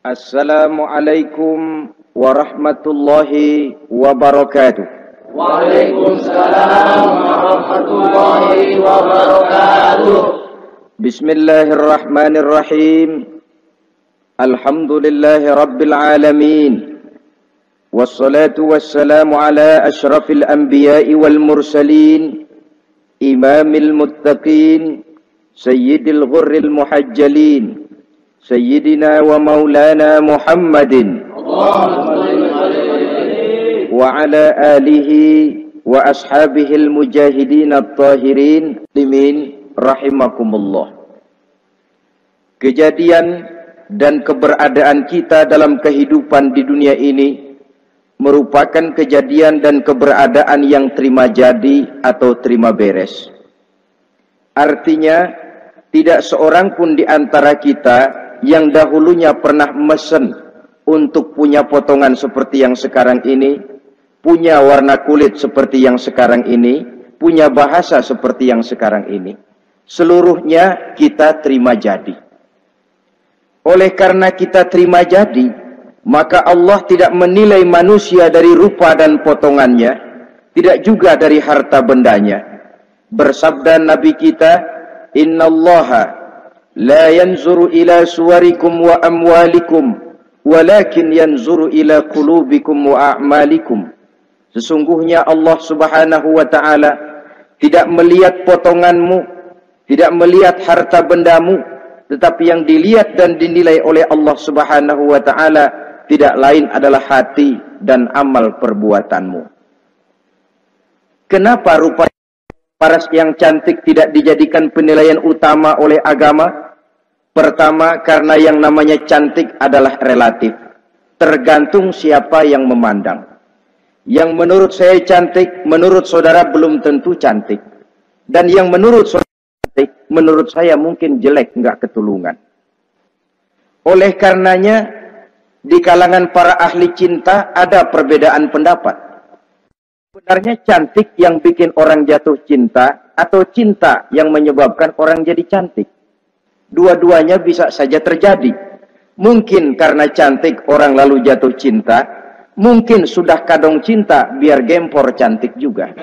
Assalamualaikum warahmatullahi wabarakatuh. Waalaikumsalam warahmatullahi wabarakatuh. Bismillahirrahmanirrahim. Alhamdulillahi rabbil alamin. Wassalatu wassalamu ala ashrafil anbiya'i wal mursalin, imamil muttaqin, sayyidil ghurril muhajjalin, Sayyidina wa maulana Muhammadin wa ala alihi wa ashabihil mujahidin at-tahirin limin rahimakumullah. Kejadian dan keberadaan kita dalam kehidupan di dunia ini merupakan kejadian dan keberadaan yang terima jadi atau terima beres. Artinya tidak seorang pun di antara kita yang dahulunya pernah mesen untuk punya potongan seperti yang sekarang ini, punya warna kulit seperti yang sekarang ini, punya bahasa seperti yang sekarang ini. Seluruhnya kita terima jadi. Oleh karena kita terima jadi, maka Allah tidak menilai manusia dari rupa dan potongannya, tidak juga dari harta bendanya. Bersabda Nabi kita, Innallaha la yanzuru ila suwarikum wa amwalikum walakin yanzuru ila qulubikum wa a'malikum. Sesungguhnya Allah Subhanahu wa taala tidak melihat potonganmu, tidak melihat harta bendamu, tetapi yang dilihat dan dinilai oleh Allah Subhanahu wa taala tidak lain adalah hati dan amal perbuatanmu. Kenapa rupa paras yang cantik tidak dijadikan penilaian utama oleh agama? Pertama, karena yang namanya cantik adalah relatif. Tergantung siapa yang memandang. Yang menurut saya cantik, menurut saudara belum tentu cantik. Dan yang menurut saudara cantik, menurut saya mungkin jelek, enggak ketulungan. Oleh karenanya, di kalangan para ahli cinta ada perbedaan pendapat. Sebenarnya cantik yang bikin orang jatuh cinta, atau cinta yang menyebabkan orang jadi cantik. Dua-duanya bisa saja terjadi. Mungkin karena cantik orang lalu jatuh cinta, mungkin sudah kadong cinta biar gempor cantik juga.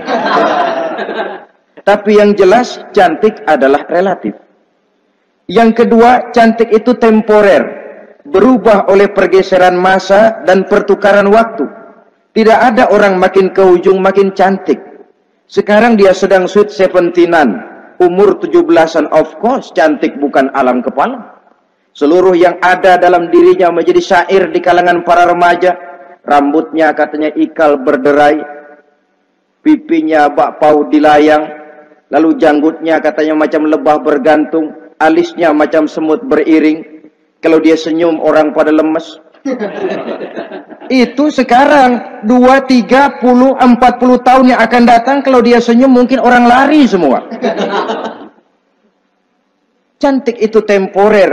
Tapi yang jelas cantik adalah relatif. Yang kedua, cantik itu temporer, berubah oleh pergeseran masa dan pertukaran waktu. Tidak ada orang makin ke ujung makin cantik. Sekarang dia sedang sweet 17-an. Umur 17-an, of course cantik bukan alam kepala. Seluruh yang ada dalam dirinya menjadi syair di kalangan para remaja. Rambutnya katanya ikal berderai, pipinya bakpao dilayang, lalu janggutnya katanya macam lebah bergantung, alisnya macam semut beriring. Kalau dia senyum orang pada lemes. Itu sekarang 2, 30, 40 tahun yang akan datang, kalau dia senyum mungkin orang lari semua. Cantik itu temporer.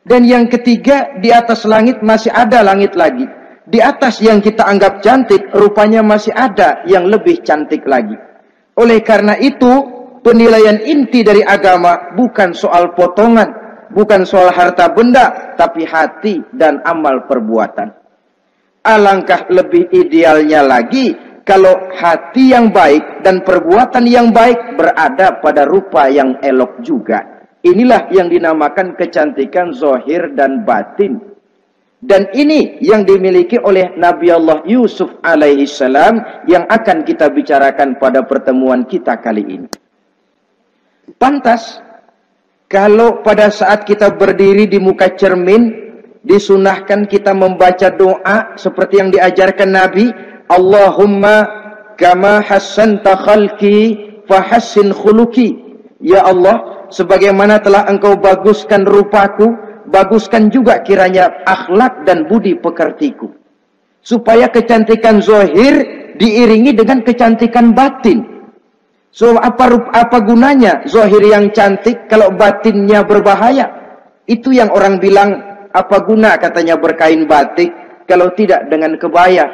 Dan yang ketiga, di atas langit masih ada langit lagi. Di atas yang kita anggap cantik, rupanya masih ada yang lebih cantik lagi. Oleh karena itu, penilaian inti dari agama bukan soal potongan, bukan soal harta benda, tapi hati dan amal perbuatan. Alangkah lebih idealnya lagi kalau hati yang baik dan perbuatan yang baik berada pada rupa yang elok juga. Inilah yang dinamakan kecantikan zahir dan batin. Dan ini yang dimiliki oleh Nabi Allah Yusuf alaihi salam yang akan kita bicarakan pada pertemuan kita kali ini. Pantas kalau pada saat kita berdiri di muka cermin, disunahkan kita membaca doa seperti yang diajarkan Nabi, Allahumma kama hassanta khalqi fahassin khuluqi. Ya Allah, sebagaimana telah engkau baguskan rupaku, baguskan juga kiranya akhlak dan budi pekertiku. Supaya kecantikan zahir diiringi dengan kecantikan batin. So apa gunanya zahir yang cantik kalau batinnya berbahaya? Itu yang orang bilang, apa guna katanya berkain batik kalau tidak dengan kebaya?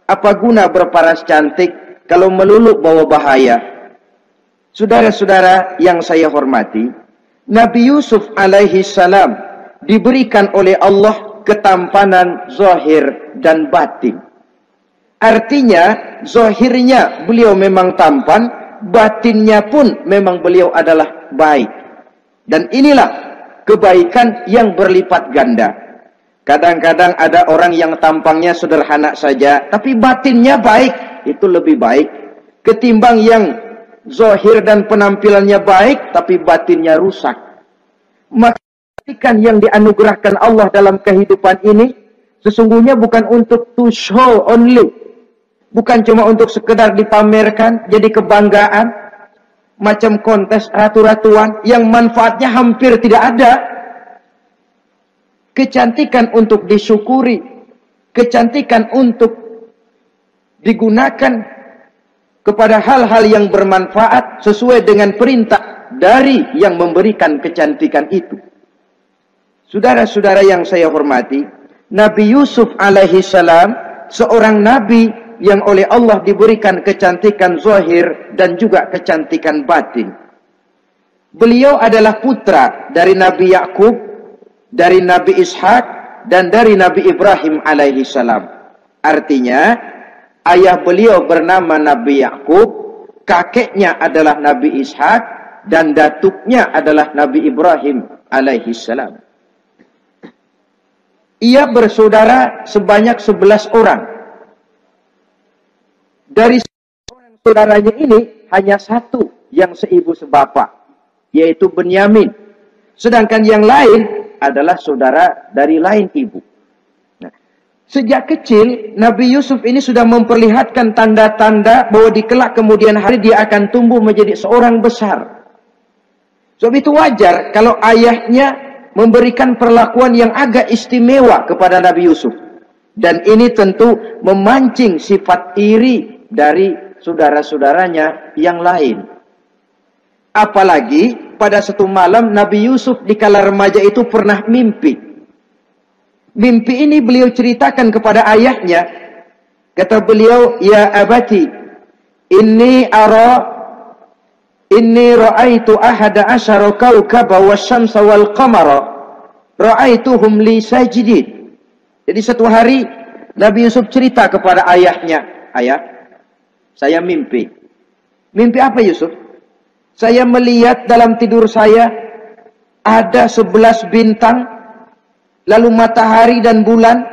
Apa guna berparas cantik kalau melulu bawa bahaya? Saudara-saudara yang saya hormati, Nabi Yusuf alaihi salam diberikan oleh Allah ketampanan zahir dan batin. Artinya, zahirnya beliau memang tampan, batinnya pun memang beliau adalah baik. Dan inilah kebaikan yang berlipat ganda. Kadang-kadang ada orang yang tampangnya sederhana saja, tapi batinnya baik. Itu lebih baik ketimbang yang zahir dan penampilannya baik, tapi batinnya rusak. Maka yang dianugerahkan Allah dalam kehidupan ini sesungguhnya bukan untuk to show only, bukan cuma untuk sekedar dipamerkan jadi kebanggaan macam kontes ratu-ratuan yang manfaatnya hampir tidak ada. Kecantikan untuk disyukuri, kecantikan untuk digunakan kepada hal-hal yang bermanfaat sesuai dengan perintah dari yang memberikan kecantikan itu. Saudara-saudara yang saya hormati, Nabi Yusuf alaihi salam seorang nabi yang oleh Allah diberikan kecantikan zahir dan juga kecantikan batin. Beliau adalah putra dari Nabi Yakub, dari Nabi Ishak, dan dari Nabi Ibrahim alaihi salam. Artinya, ayah beliau bernama Nabi Yakub, kakeknya adalah Nabi Ishak, dan datuknya adalah Nabi Ibrahim alaihi salam. Ia bersaudara sebanyak 11 orang. Dari orang saudaranya ini hanya satu yang seibu sebapak, yaitu Benyamin. Sedangkan yang lain adalah saudara dari lain ibu. Nah, sejak kecil Nabi Yusuf ini sudah memperlihatkan tanda-tanda bahwa di kelak kemudian hari dia akan tumbuh menjadi seorang besar. Sebab itu wajar kalau ayahnya memberikan perlakuan yang agak istimewa kepada Nabi Yusuf. Dan ini tentu memancing sifat iri dari saudara-saudaranya yang lain. Apalagi pada satu malam Nabi Yusuf di kala remaja itu pernah mimpi. Mimpi ini beliau ceritakan kepada ayahnya. Kata beliau, "Ya abati, inni ra'aitu ahada asyara kawkaba wasyamsa wal qamara ra'aituhum li sajidin." Jadi satu hari Nabi Yusuf cerita kepada ayahnya, "Ayah, saya mimpi." Mimpi apa Yusuf? "Saya melihat dalam tidur saya ada 11 bintang, lalu matahari dan bulan.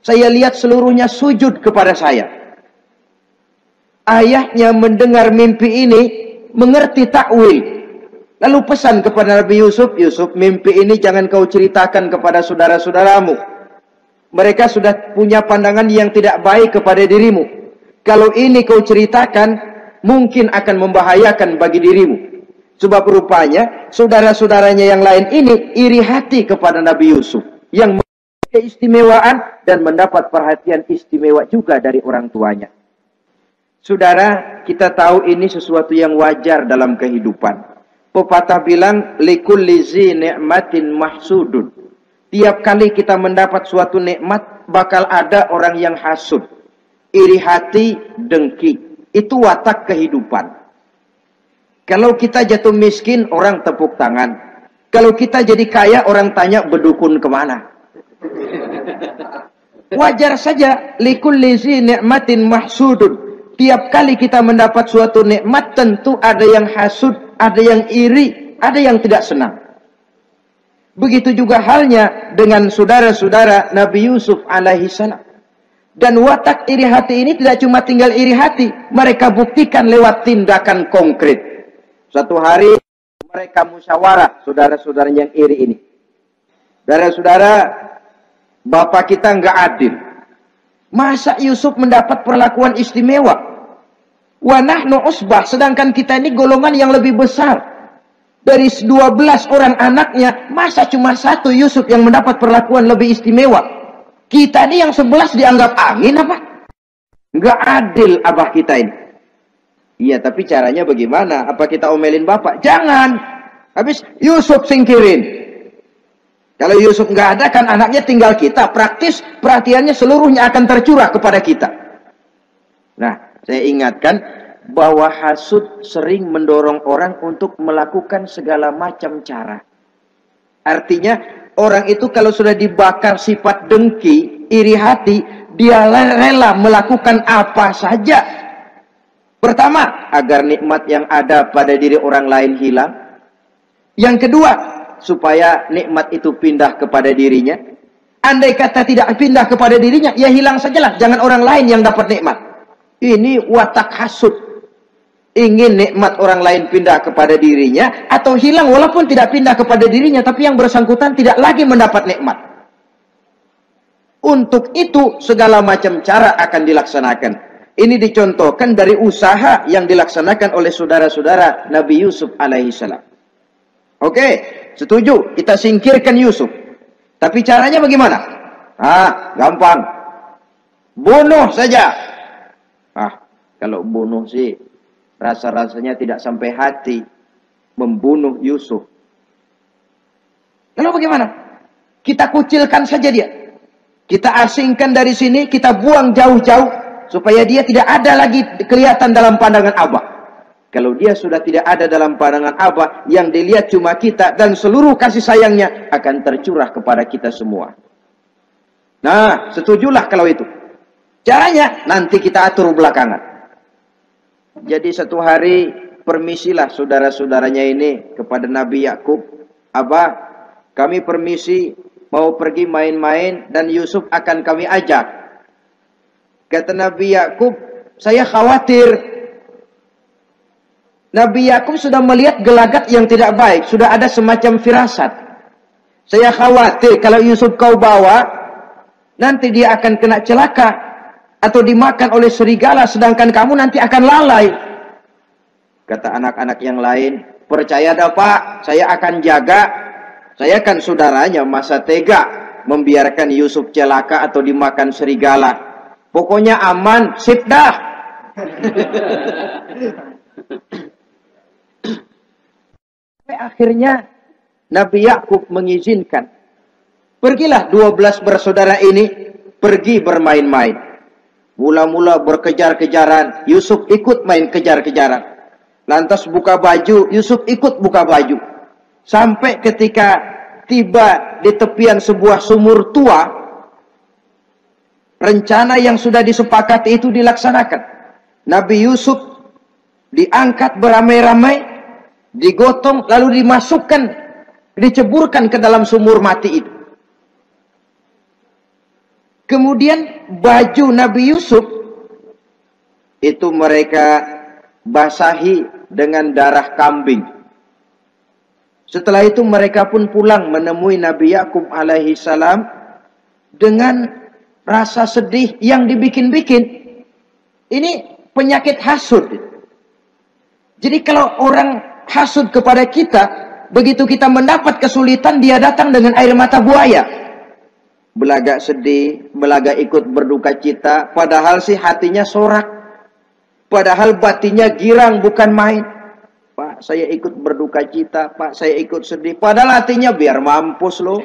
Saya lihat seluruhnya sujud kepada saya." Ayahnya mendengar mimpi ini, mengerti takwil. Lalu pesan kepada Nabi Yusuf, "Yusuf, mimpi ini jangan kau ceritakan kepada saudara-saudaramu. Mereka sudah punya pandangan yang tidak baik kepada dirimu. Kalau ini kau ceritakan, mungkin akan membahayakan bagi dirimu." Sebab rupanya saudara-saudaranya yang lain ini iri hati kepada Nabi Yusuf yang memiliki keistimewaan dan mendapat perhatian istimewa juga dari orang tuanya. Saudara, kita tahu ini sesuatu yang wajar dalam kehidupan. Pepatah bilang, likulli zi ni'matin mahsudun. Tiap kali kita mendapat suatu nikmat, bakal ada orang yang hasud, iri hati, dengki. Itu watak kehidupan. Kalau kita jatuh miskin, orang tepuk tangan. Kalau kita jadi kaya, orang tanya berdukun kemana. Wajar saja, likulli zi ni'matin mahsudun. Tiap kali kita mendapat suatu nikmat, tentu ada yang hasud, ada yang iri, ada yang tidak senang. Begitu juga halnya dengan saudara-saudara Nabi Yusuf alaihi salam. Dan watak iri hati ini tidak cuma tinggal iri hati, mereka buktikan lewat tindakan konkret. Suatu hari mereka musyawarah, saudara-saudaranya yang iri ini. Saudara-saudara, bapak kita nggak adil. Masa Yusuf mendapat perlakuan istimewa? Wa nahnu usbah, sedangkan kita ini golongan yang lebih besar. Dari 12 orang anaknya, masa cuma satu Yusuf yang mendapat perlakuan lebih istimewa? Kita ini yang 11 dianggap angin apa? Nggak adil abah kita ini. Iya, tapi caranya bagaimana? Apa kita omelin bapak? Jangan. Habis Yusuf singkirin. Kalau Yusuf nggak ada, kan anaknya tinggal kita. Praktis perhatiannya seluruhnya akan tercurah kepada kita. Nah, saya ingatkan bahwa hasud sering mendorong orang untuk melakukan segala macam cara. Artinya, Orang itu kalau sudah dibakar sifat dengki, iri hati, dia rela melakukan apa saja. Pertama, agar nikmat yang ada pada diri orang lain hilang. Yang kedua, supaya nikmat itu pindah kepada dirinya. Andai kata tidak pindah kepada dirinya, ya hilang sajalah. Jangan orang lain yang dapat nikmat. Ini watak hasud. Ingin nikmat orang lain pindah kepada dirinya, atau hilang walaupun tidak pindah kepada dirinya, tapi yang bersangkutan tidak lagi mendapat nikmat. Untuk itu segala macam cara akan dilaksanakan. Ini dicontohkan dari usaha yang dilaksanakan oleh saudara-saudara Nabi Yusuf alaihissalam. Oke, setuju, kita singkirkan Yusuf. Tapi caranya bagaimana? Gampang. Bunuh saja. Kalau bunuh sih rasa-rasanya tidak sampai hati membunuh Yusuf. Lalu bagaimana? Kita kucilkan saja dia. Kita asingkan dari sini, kita buang jauh-jauh supaya dia tidak ada lagi kelihatan dalam pandangan Abah. Kalau dia sudah tidak ada dalam pandangan Abah, yang dilihat cuma kita dan seluruh kasih sayangnya akan tercurah kepada kita semua. Nah, setujulah kalau itu. Caranya nanti kita atur belakangan. Jadi satu hari permisilah saudara-saudaranya ini kepada Nabi Yakub. Abah, kami permisi mau pergi main-main dan Yusuf akan kami ajak. Kata Nabi Yakub, saya khawatir. Nabi Yakub sudah melihat gelagat yang tidak baik, sudah ada semacam firasat. Saya khawatir kalau Yusuf kau bawa, nanti dia akan kena celaka atau dimakan oleh serigala, sedangkan kamu nanti akan lalai. Kata anak-anak yang lain, percaya dah Pak, saya akan jaga. Saya kan saudaranya, masa tega membiarkan Yusuf celaka atau dimakan serigala. Pokoknya aman, sip dah. Akhirnya Nabi Yakub mengizinkan. Pergilah 12 bersaudara ini pergi bermain-main. Mula-mula berkejar-kejaran, Yusuf ikut main kejar-kejaran. Lantas buka baju, Yusuf ikut buka baju. Sampai ketika tiba di tepian sebuah sumur tua, rencana yang sudah disepakati itu dilaksanakan. Nabi Yusuf diangkat beramai-ramai, digotong, lalu dimasukkan, diceburkan ke dalam sumur mati itu. Kemudian baju Nabi Yusuf itu mereka basahi dengan darah kambing. Setelah itu mereka pun pulang menemui Nabi Yakub alaihi salam dengan rasa sedih yang dibikin-bikin. Ini penyakit hasud. Jadi kalau orang hasud kepada kita, begitu kita mendapat kesulitan, dia datang dengan air mata buaya. Belagak sedih, belagak ikut berduka cita, padahal sih hatinya sorak. Padahal batinnya girang, bukan main. Pak, saya ikut berduka cita, Pak, saya ikut sedih. Padahal hatinya biar mampus loh.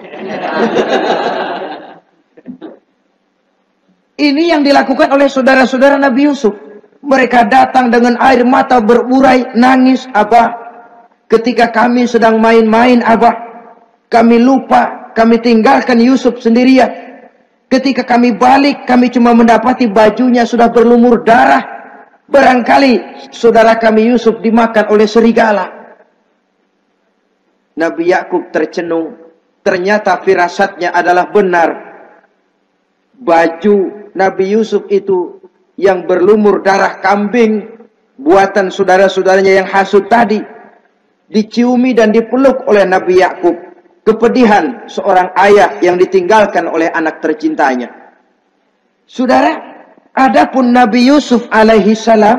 Ini yang dilakukan oleh saudara-saudara Nabi Yusuf. Mereka datang dengan air mata berurai, nangis, Abah. Ketika kami sedang main-main, Abah, kami lupa. Kami tinggalkan Yusuf sendirian. Ketika kami balik, kami cuma mendapati bajunya sudah berlumur darah. Barangkali saudara kami Yusuf dimakan oleh serigala. Nabi Yakub tercenung. Ternyata firasatnya adalah benar. Baju Nabi Yusuf itu yang berlumur darah kambing, buatan saudara-saudaranya yang hasud tadi, diciumi dan dipeluk oleh Nabi Yakub. Kepedihan seorang ayah yang ditinggalkan oleh anak tercintanya. Saudara, adapun Nabi Yusuf alaihi salam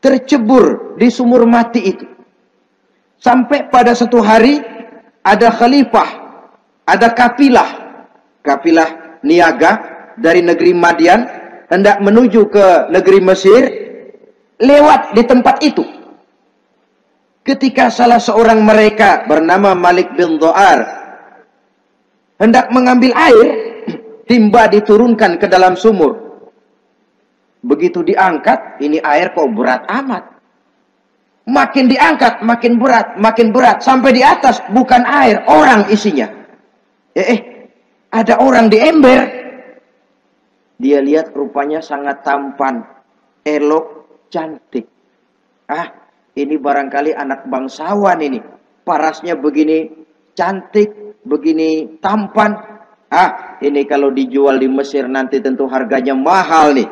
tercebur di sumur mati itu. Sampai pada satu hari ada khalifah, ada kafilah niaga dari negeri Madian hendak menuju ke negeri Mesir, lewat di tempat itu. Ketika salah seorang mereka bernama Malik bin Dho'ar hendak mengambil air, timba diturunkan ke dalam sumur. Begitu diangkat, ini air kok berat amat. Makin diangkat, makin berat. Sampai di atas bukan air, orang isinya. Ada orang di ember. Dia lihat rupanya sangat tampan, elok, cantik. Ini barangkali anak bangsawan ini. Parasnya begini cantik, begini tampan. Ini kalau dijual di Mesir nanti tentu harganya mahal nih.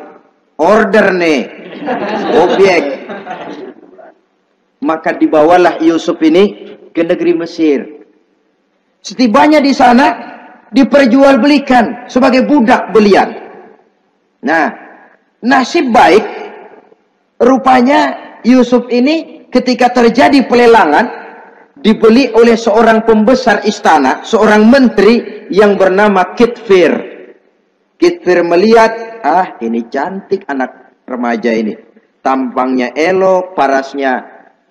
Order nih. Objek. Maka dibawalah Yusuf ini ke negeri Mesir. Setibanya di sana diperjualbelikan sebagai budak belian. Nah, nasib baik rupanya Yusuf ini ketika terjadi pelelangan dibeli oleh seorang pembesar istana, seorang menteri yang bernama Kitfir. Kitfir melihat, ini cantik anak remaja ini. Tampangnya elok, parasnya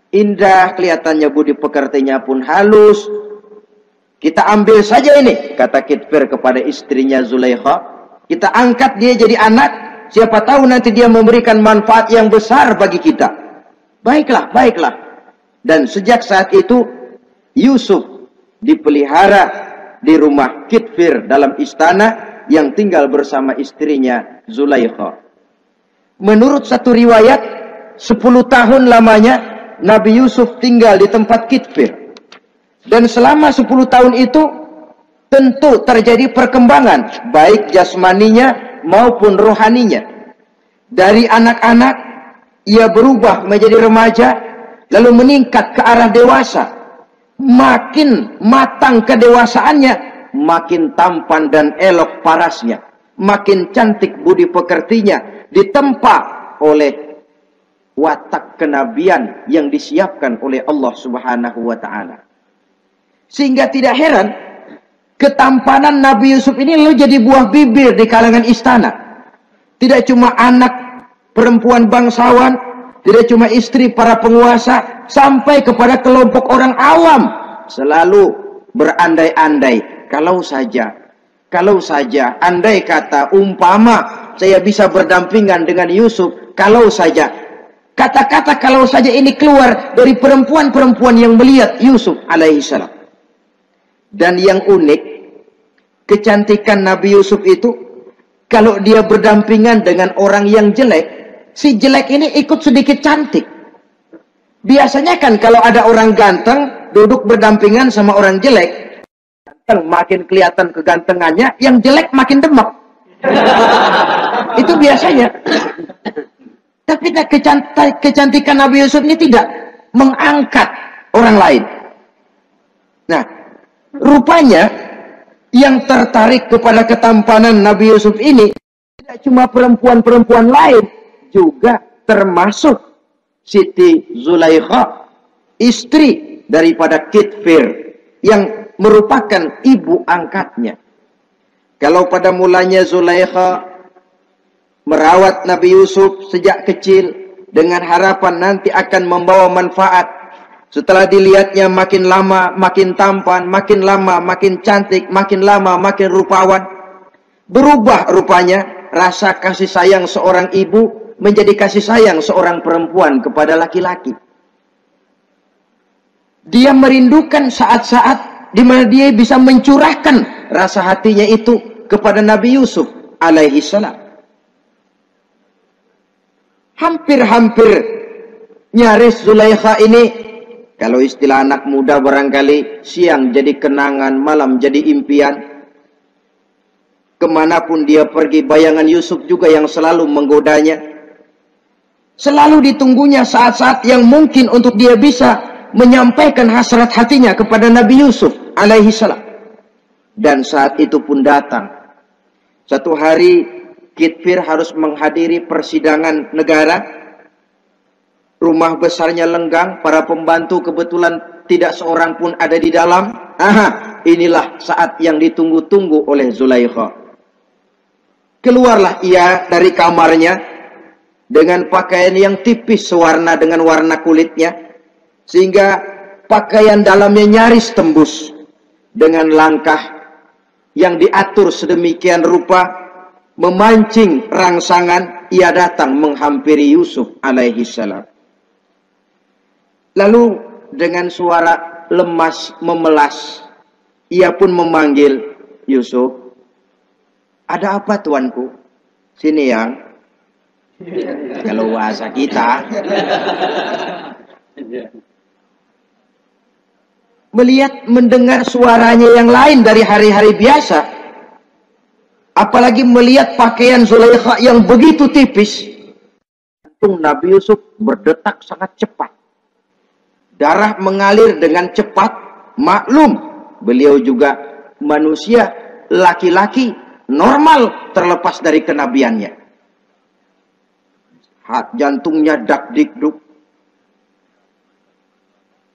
indah, kelihatannya budi pekertinya pun halus. Kita ambil saja ini, kata Kitfir kepada istrinya Zulaikha. Kita angkat dia jadi anak, siapa tahu nanti dia memberikan manfaat yang besar bagi kita. Baiklah, baiklah. Dan sejak saat itu Yusuf dipelihara di rumah Kitfir dalam istana yang tinggal bersama istrinya Zulaikha. Menurut satu riwayat 10 tahun lamanya Nabi Yusuf tinggal di tempat Kitfir. Dan selama 10 tahun itu tentu terjadi perkembangan baik jasmaninya maupun rohaninya. Dari anak-anak ia berubah menjadi remaja, lalu meningkat ke arah dewasa. Makin matang kedewasaannya, makin tampan dan elok parasnya, makin cantik budi pekertinya, ditempa oleh watak kenabian yang disiapkan oleh Allah Subhanahu wa ta'ala. Sehingga tidak heran ketampanan Nabi Yusuf ini lalu jadi buah bibir di kalangan istana. Tidak cuma anak perempuan bangsawan, tidak cuma istri para penguasa, sampai kepada kelompok orang awam selalu berandai-andai, kalau saja andai kata umpama saya bisa berdampingan dengan Yusuf, kalau saja. Kata-kata kalau saja ini keluar dari perempuan-perempuan yang melihat Yusuf alaihissalam. Dan yang unik, kecantikan Nabi Yusuf itu, kalau dia berdampingan dengan orang yang jelek, si jelek ini ikut sedikit cantik. Biasanya kan kalau ada orang ganteng, duduk berdampingan sama orang jelek, ganteng makin kelihatan kegantengannya, yang jelek makin demek. Itu biasanya. Tapi kecantikan Nabi Yusuf ini tidak mengangkat orang lain. Nah, rupanya yang tertarik kepada ketampanan Nabi Yusuf ini tidak cuma perempuan-perempuan lain, juga termasuk Siti Zulaikha, istri daripada Kitfir, yang merupakan ibu angkatnya. Kalau pada mulanya Zulaikha merawat Nabi Yusuf sejak kecil dengan harapan nanti akan membawa manfaat. Setelah dilihatnya makin lama makin tampan, makin lama makin cantik, makin lama makin rupawan. Berubah rupanya rasa kasih sayang seorang ibu menjadi kasih sayang seorang perempuan kepada laki-laki. Dia merindukan saat-saat di mana dia bisa mencurahkan rasa hatinya itu kepada Nabi Yusuf alaihi salam. Hampir-hampir nyaris Zulaikha ini, kalau istilah anak muda barangkali, siang jadi kenangan, malam jadi impian. Kemanapun dia pergi, bayangan Yusuf juga yang selalu menggodanya. Selalu ditunggunya saat-saat yang mungkin untuk dia bisa menyampaikan hasrat hatinya kepada Nabi Yusuf alaihi salam. Dan saat itu pun datang. Satu hari Kitfir harus menghadiri persidangan negara. Rumah besarnya lenggang, para pembantu kebetulan tidak seorang pun ada di dalam. Inilah saat yang ditunggu-tunggu oleh Zulaikha. Keluarlah ia dari kamarnya dengan pakaian yang tipis sewarna dengan warna kulitnya, sehingga pakaian dalamnya nyaris tembus. Dengan langkah yang diatur sedemikian rupa, memancing rangsangan, ia datang menghampiri Yusuf alaihi salam. Lalu dengan suara lemas memelas, ia pun memanggil Yusuf. Ada apa tuanku? Sini yang. Kalau bahasa kita. Melihat mendengar suaranya yang lain dari hari-hari biasa. Apalagi melihat pakaian Zulaikha yang begitu tipis. Jantung Nabi Yusuf berdetak sangat cepat. Darah mengalir dengan cepat. Maklum, beliau juga manusia, laki-laki, normal terlepas dari kenabiannya. Jantungnya dak-dik-duk.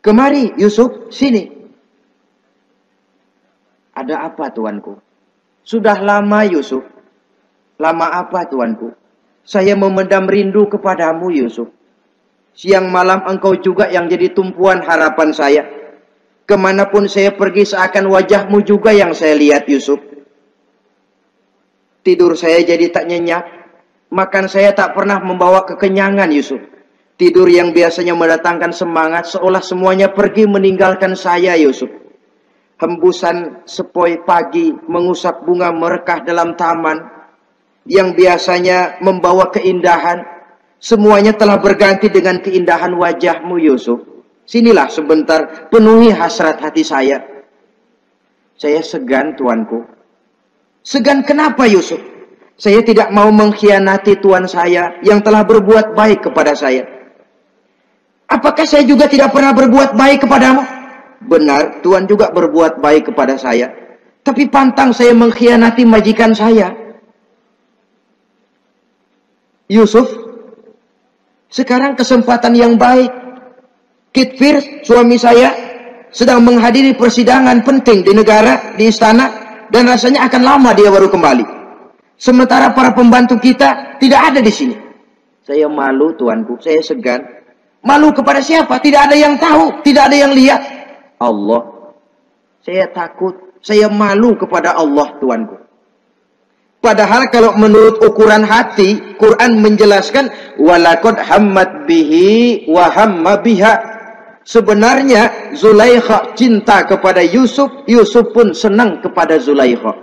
Kemari Yusuf, sini. Ada apa tuanku? Sudah lama Yusuf. Lama apa tuanku? Saya memendam rindu kepadamu Yusuf. Siang malam engkau juga yang jadi tumpuan harapan saya. Kemanapun saya pergi seakan wajahmu juga yang saya lihat Yusuf. Tidur saya jadi tak nyenyak. Makan saya tak pernah membawa kekenyangan Yusuf. Tidur yang biasanya mendatangkan semangat seolah semuanya pergi meninggalkan saya Yusuf. Hembusan sepoi pagi mengusap bunga merekah dalam taman yang biasanya membawa keindahan, semuanya telah berganti dengan keindahan wajahmu Yusuf. Sinilah sebentar, penuhi hasrat hati saya. Saya segan tuanku. Segan kenapa Yusuf? Saya tidak mau mengkhianati tuan saya yang telah berbuat baik kepada saya. Apakah saya juga tidak pernah berbuat baik kepadamu? Benar, Tuhan juga berbuat baik kepada saya. Tapi pantang saya mengkhianati majikan saya. Yusuf, sekarang kesempatan yang baik. Kitfir, suami saya, sedang menghadiri persidangan penting di negara, di istana, dan rasanya akan lama dia baru kembali. Sementara para pembantu kita tidak ada di sini. Saya malu tuanku, saya segan. Malu kepada siapa? Tidak ada yang tahu, tidak ada yang lihat. Allah. Saya takut, saya malu kepada Allah tuanku. Padahal kalau menurut ukuran hati, Quran menjelaskan walaqad hammat bihi wa hamma biha. Sebenarnya Zulaikha cinta kepada Yusuf, Yusuf pun senang kepada Zulaikha.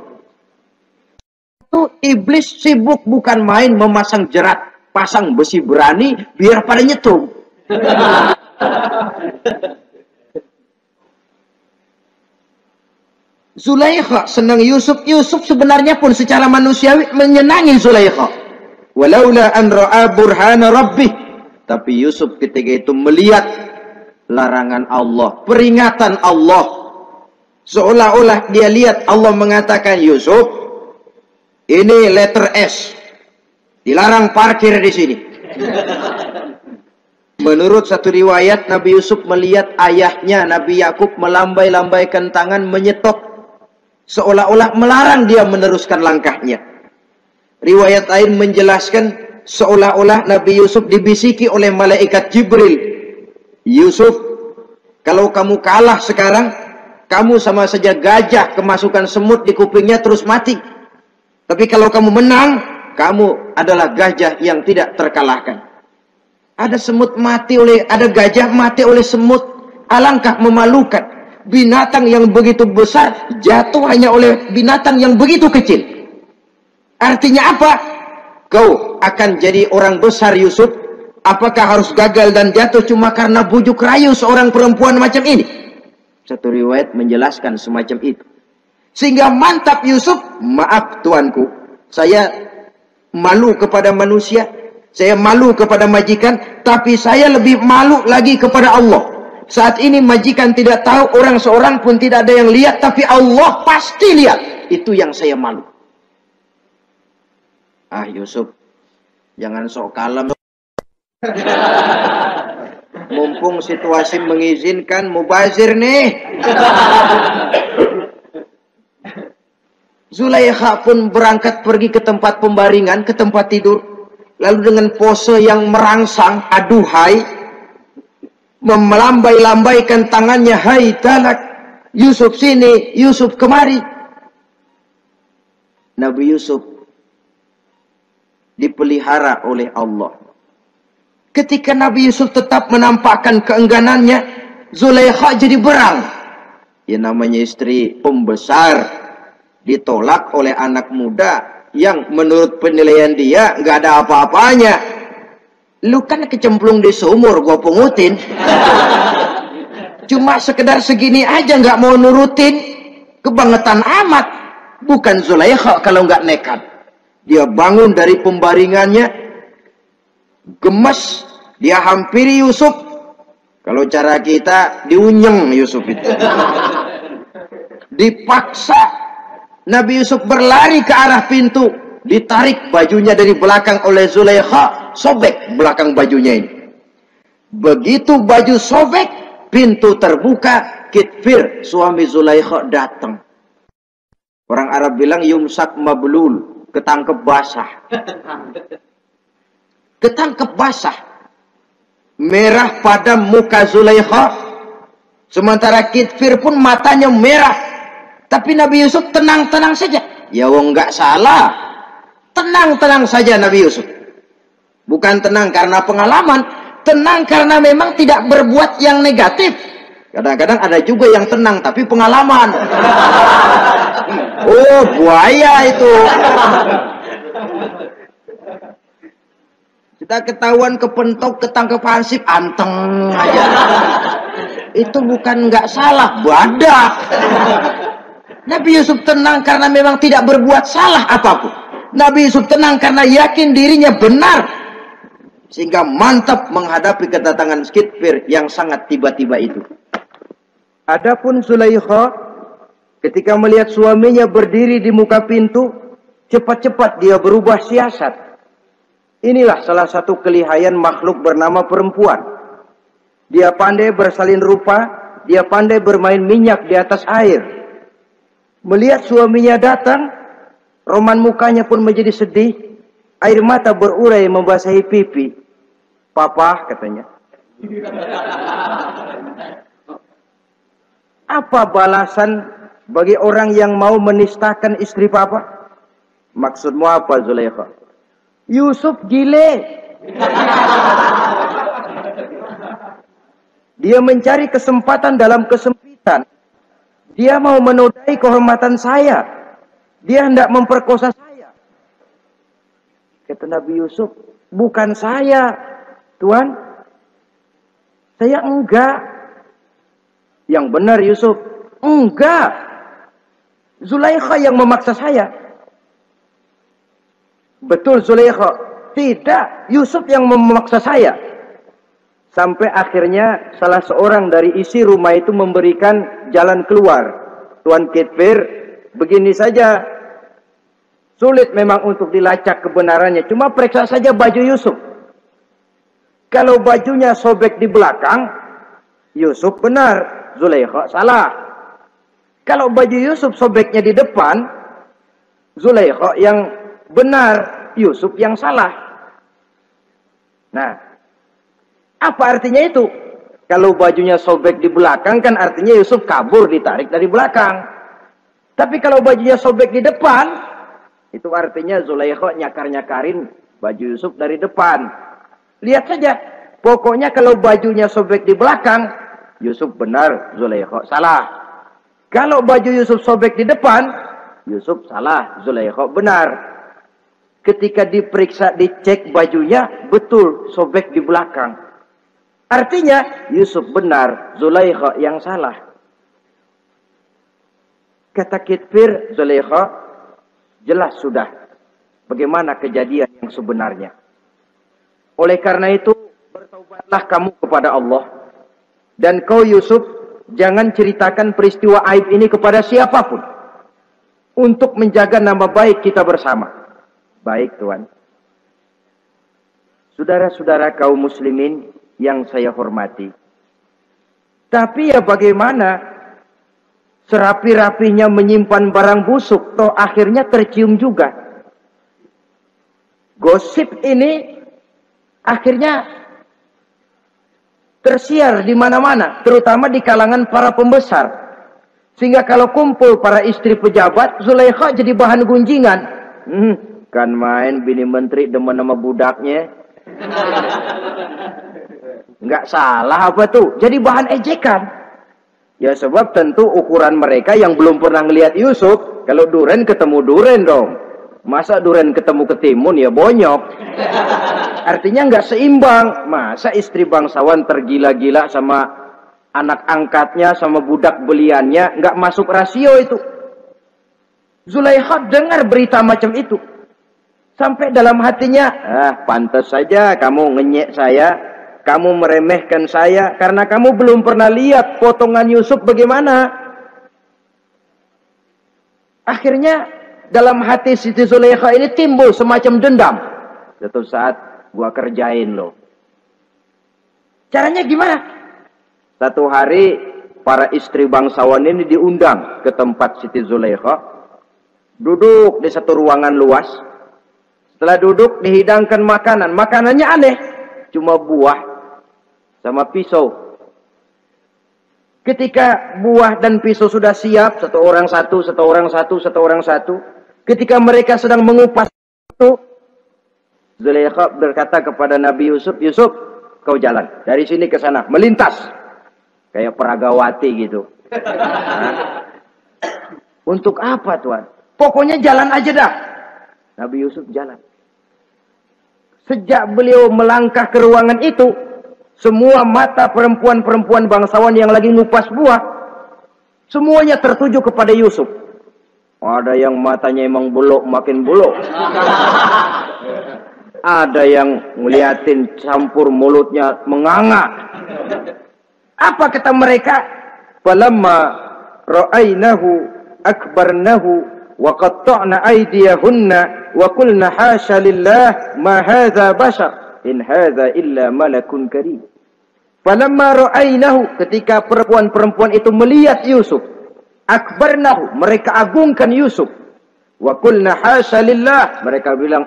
Itu iblis sibuk bukan main memasang jerat, pasang besi berani biar pada nyetrum. Zulaikha senang Yusuf. Yusuf sebenarnya pun secara manusiawi menyenangi Zulaikha. Walaula an ra'a burhana rabbih. Tapi Yusuf ketika itu melihat larangan Allah, peringatan Allah. Seolah-olah dia lihat Allah mengatakan, Yusuf, ini letter S. Dilarang parkir di sini. Menurut satu riwayat, Nabi Yusuf melihat ayahnya, Nabi Yakub, melambai-lambaikan tangan menyetop. Seolah-olah melarang dia meneruskan langkahnya. Riwayat lain menjelaskan seolah-olah Nabi Yusuf dibisiki oleh malaikat Jibril. Yusuf, kalau kamu kalah sekarang, kamu sama saja gajah kemasukan semut di kupingnya terus mati. Tapi kalau kamu menang, kamu adalah gajah yang tidak terkalahkan. Ada semut mati oleh, ada gajah mati oleh semut. Alangkah memalukan. Binatang yang begitu besar jatuh hanya oleh binatang yang begitu kecil. Artinya apa? Kau akan jadi orang besar Yusuf. Apakah harus gagal dan jatuh cuma karena bujuk rayu seorang perempuan macam ini? Satu riwayat menjelaskan semacam itu. Sehingga mantap Yusuf, maaf tuanku, saya malu kepada manusia, saya malu kepada majikan, tapi saya lebih malu lagi kepada Allah. Saat ini majikan tidak tahu, orang seorang pun tidak ada yang lihat, tapi Allah pasti lihat. Itu yang saya malu. Ah Yusuf, jangan sok kalem. Mumpung situasi mengizinkan, mubazir nih. Zulaikha pun berangkat pergi ke tempat pembaringan, ke tempat tidur. Lalu dengan pose yang merangsang, aduhai, melambai-lambaikan tangannya, hai talak, Yusuf sini, Yusuf kemari. Nabi Yusuf dipelihara oleh Allah. Ketika Nabi Yusuf tetap menampakkan keengganannya, Zulaikha jadi berang. Ya namanya istri pembesar ditolak oleh anak muda yang menurut penilaian dia nggak ada apa-apanya. Lu kan kecemplung di sumur, gua pungutin. Cuma sekedar segini aja nggak mau nurutin, kebangetan amat. Bukan Zulaikha kalau nggak nekat. Dia bangun dari pembaringannya, gemes, dia hampiri Yusuf. Kalau cara kita diunyeng Yusuf itu. Dipaksa Nabi Yusuf berlari ke arah pintu, ditarik bajunya dari belakang oleh Zulaikha, sobek belakang bajunya ini. Begitu baju sobek, pintu terbuka, Kitfir suami Zulaikha datang. Orang Arab bilang yumsak mablul, ketangkep basah. Ketangkep basah. Merah pada muka Zulaikha. Sementara Kitfir pun matanya merah. Tapi Nabi Yusuf tenang-tenang saja. Ya wong nggak salah. Tenang-tenang saja Nabi Yusuf. Bukan tenang karena pengalaman. Tenang karena memang tidak berbuat yang negatif. Kadang-kadang ada juga yang tenang tapi pengalaman. Oh buaya itu. Kita ketahuan kepentok, ketangkep hansip, anteng aja. Itu bukan nggak salah, badak. Nabi Yusuf tenang karena memang tidak berbuat salah apapun. Nabi Yusuf tenang karena yakin dirinya benar. Sehingga mantap menghadapi kedatangan Kitfir yang sangat tiba-tiba itu. Adapun Zulaikha ketika melihat suaminya berdiri di muka pintu, cepat-cepat dia berubah siasat. Inilah salah satu kelihayan makhluk bernama perempuan. Dia pandai bersalin rupa, dia pandai bermain minyak di atas air. Melihat suaminya datang, roman mukanya pun menjadi sedih, air mata berurai membasahi pipi. Papa, katanya. Apa balasan bagi orang yang mau menistakan istri papa? Maksudmu apa, Zulaikha? Yusuf gile. Dia mencari kesempatan dalam kesempitan. Dia mau menodai kehormatan saya. Dia hendak memperkosa saya. Kata Nabi Yusuf, bukan saya, Tuan. Saya enggak. Yang benar Yusuf, enggak. Zulaikha yang memaksa saya. Betul Zulaikha, tidak. Yusuf yang memaksa saya. Sampai akhirnya salah seorang dari isi rumah itu memberikan jalan keluar. Tuan Kitfir, begini saja. Sulit memang untuk dilacak kebenarannya. Cuma periksa saja baju Yusuf. Kalau bajunya sobek di belakang, Yusuf benar, Zulaikha salah. Kalau baju Yusuf sobeknya di depan, Zulaikha yang benar, Yusuf yang salah. Nah, apa artinya itu? Kalau bajunya sobek di belakang kan artinya Yusuf kabur, ditarik dari belakang. Tapi kalau bajunya sobek di depan, itu artinya Zulaikha nyakar-nyakarin baju Yusuf dari depan. Lihat saja, pokoknya kalau bajunya sobek di belakang, Yusuf benar, Zulaikha salah. Kalau baju Yusuf sobek di depan, Yusuf salah, Zulaikha benar. Ketika diperiksa, dicek bajunya, betul sobek di belakang. Artinya Yusuf benar, Zulaikha yang salah. Kata Kitfir, Zulaikha, jelas sudah bagaimana kejadian yang sebenarnya. Oleh karena itu, bertaubatlah kamu kepada Allah. Dan kau Yusuf, jangan ceritakan peristiwa aib ini kepada siapapun. Untuk menjaga nama baik kita bersama. Baik Tuan. Saudara-saudara kaum muslimin yang saya hormati. Tapi ya bagaimana? Serapi-rapinya menyimpan barang busuk, toh akhirnya tercium juga. Gosip ini akhirnya tersiar di mana-mana, terutama di kalangan para pembesar. Sehingga kalau kumpul para istri pejabat, Zulaikha jadi bahan gunjingan. Kan main bini menteri demen sama budaknya. Nggak salah apa tuh? Jadi bahan ejekan. Ya sebab tentu ukuran mereka yang belum pernah ngelihat Yusuf, kalau duren ketemu duren dong. Masa duren ketemu ketimun ya bonyok. Artinya nggak seimbang. Masa istri bangsawan tergila-gila sama anak angkatnya, sama budak beliannya, nggak masuk rasio itu. Zulaikha dengar berita macam itu. Sampai dalam hatinya, pantas saja kamu ngenyek saya, kamu meremehkan saya, karena kamu belum pernah lihat potongan Yusuf bagaimana. Akhirnya dalam hati Siti Zulaikha ini timbul semacam dendam. Suatu saat gua kerjain loh. Caranya gimana? Satu hari para istri bangsawan ini diundang ke tempat Siti Zulaikha. Duduk di satu ruangan luas. Setelah duduk dihidangkan makanan. Makanannya aneh. Cuma buah sama pisau. Ketika buah dan pisau sudah siap. Satu orang satu, satu orang satu, satu orang satu. Ketika mereka sedang mengupas itu. Zulaikha berkata kepada Nabi Yusuf. Yusuf, kau jalan. Dari sini ke sana. Melintas. Kayak peragawati gitu. Nah, untuk apa Tuhan? Pokoknya jalan aja dah. Nabi Yusuf jalan. Sejak beliau melangkah ke ruangan itu, semua mata perempuan-perempuan bangsawan yang lagi ngupas buah, semuanya tertuju kepada Yusuf. Ada yang matanya emang buluk, makin buluk. Ada yang ngeliatin campur mulutnya menganga. Apa kata mereka? Falamma ra'ainahu akbarnahu wa qatta'na aydiyahunna wa qulna hasya lillah ma hadza bashar in hadza illa malakun karim. Falamma ra'ainahu, ketika perempuan-perempuan itu melihat Yusuf, akbarnahu, mereka agungkan Yusuf. Wa qulna hasya lillah, mereka bilang,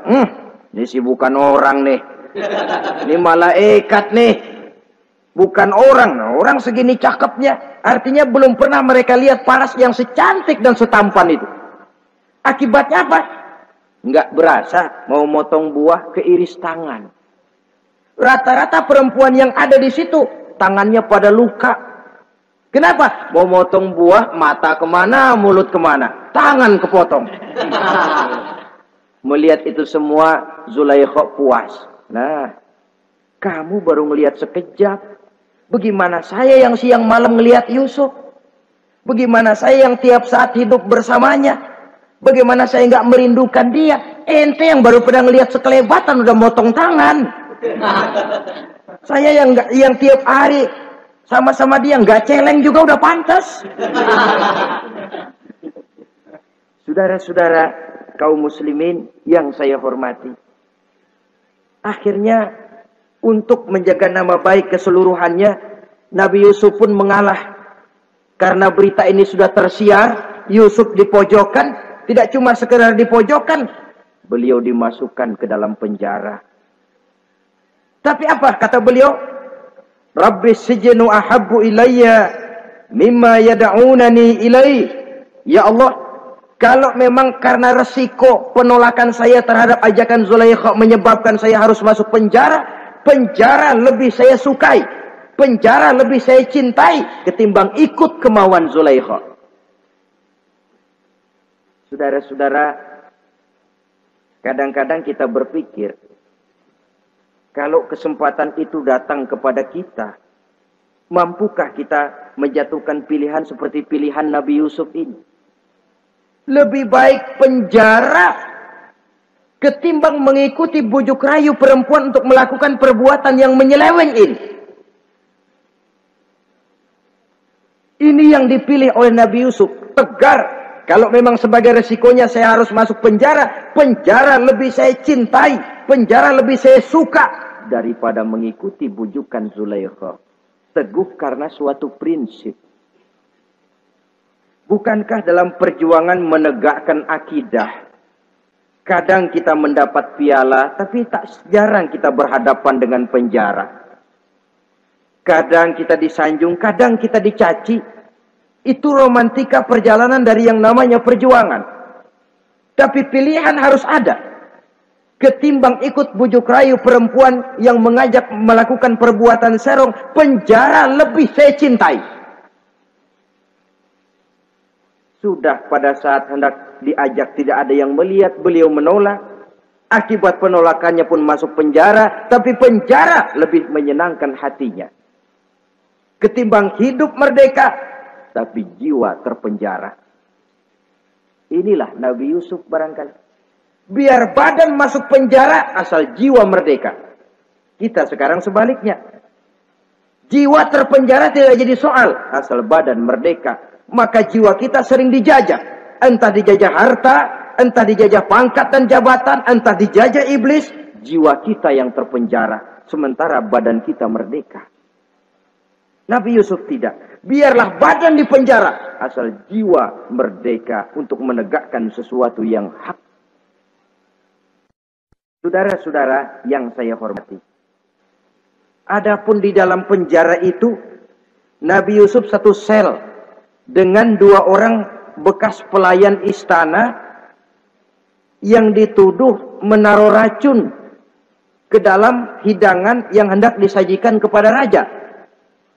ini sih bukan orang nih. Ini malaikat nih. Bukan orang. Nah, orang segini cakepnya. Artinya belum pernah mereka lihat paras yang secantik dan setampan itu. Akibatnya apa? Nggak berasa mau motong buah keiris tangan. Rata-rata perempuan yang ada di situ tangannya pada luka. Kenapa? Mau motong buah, mata kemana, mulut kemana, tangan kepotong. Melihat itu semua, Zulaikha puas. Nah, kamu baru ngelihat sekejap. Bagaimana saya yang siang malam ngelihat Yusuf? Bagaimana saya yang tiap saat hidup bersamanya? Bagaimana saya nggak merindukan dia? Ente yang baru pernah ngelihat sekelebatan udah motong tangan. Saya yang tiap hari sama-sama dia nggak celeng juga udah pantas. Saudara-saudara kaum muslimin yang saya hormati. Akhirnya untuk menjaga nama baik keseluruhannya, Nabi Yusuf pun mengalah. Karena berita ini sudah tersiar, Yusuf dipojokkan, tidak cuma sekedar dipojokkan, beliau dimasukkan ke dalam penjara. Tapi apa kata beliau? Rabbis sijnu ahabbu ilayya mimma yad'unani ilaih. Ya Allah, kalau memang karena resiko penolakan saya terhadap ajakan Zulaikha menyebabkan saya harus masuk penjara, penjara lebih saya sukai, penjara lebih saya cintai ketimbang ikut kemauan Zulaikha. Saudara-saudara, kadang-kadang kita berpikir, kalau kesempatan itu datang kepada kita, mampukah kita menjatuhkan pilihan seperti pilihan Nabi Yusuf ini? Lebih baik penjara ketimbang mengikuti bujuk rayu perempuan untuk melakukan perbuatan yang menyeleweng ini. Ini yang dipilih oleh Nabi Yusuf. Tegar. Kalau memang sebagai resikonya saya harus masuk penjara, penjara lebih saya cintai, penjara lebih saya suka daripada mengikuti bujukan Zulaikha. Teguh karena suatu prinsip. Bukankah dalam perjuangan menegakkan akidah, kadang kita mendapat piala, tapi tak jarang kita berhadapan dengan penjara. Kadang kita disanjung, kadang kita dicaci. Itu romantika perjalanan dari yang namanya perjuangan. Tapi pilihan harus ada. ketimbang ikut bujuk rayu perempuan yang mengajak melakukan perbuatan serong, penjara lebih saya cintai. Sudah pada saat hendak diajak tidak ada yang melihat, beliau menolak. Akibat penolakannya pun masuk penjara, tapi penjara lebih menyenangkan hatinya. Ketimbang hidup merdeka, tapi jiwa terpenjara. Inilah Nabi Yusuf barangkali. Biar badan masuk penjara, asal jiwa merdeka. Kita sekarang sebaliknya. Jiwa terpenjara tidak jadi soal, asal badan merdeka. Maka jiwa kita sering dijajah. Entah dijajah harta, entah dijajah pangkat dan jabatan, entah dijajah iblis. Jiwa kita yang terpenjara, sementara badan kita merdeka. Nabi Yusuf tidak. Biarlah badan di penjara, asal jiwa merdeka untuk menegakkan sesuatu yang hak. Saudara-saudara yang saya hormati, adapun di dalam penjara itu, Nabi Yusuf satu sel dengan 2 orang bekas pelayan istana yang dituduh menaruh racun ke dalam hidangan yang hendak disajikan kepada raja.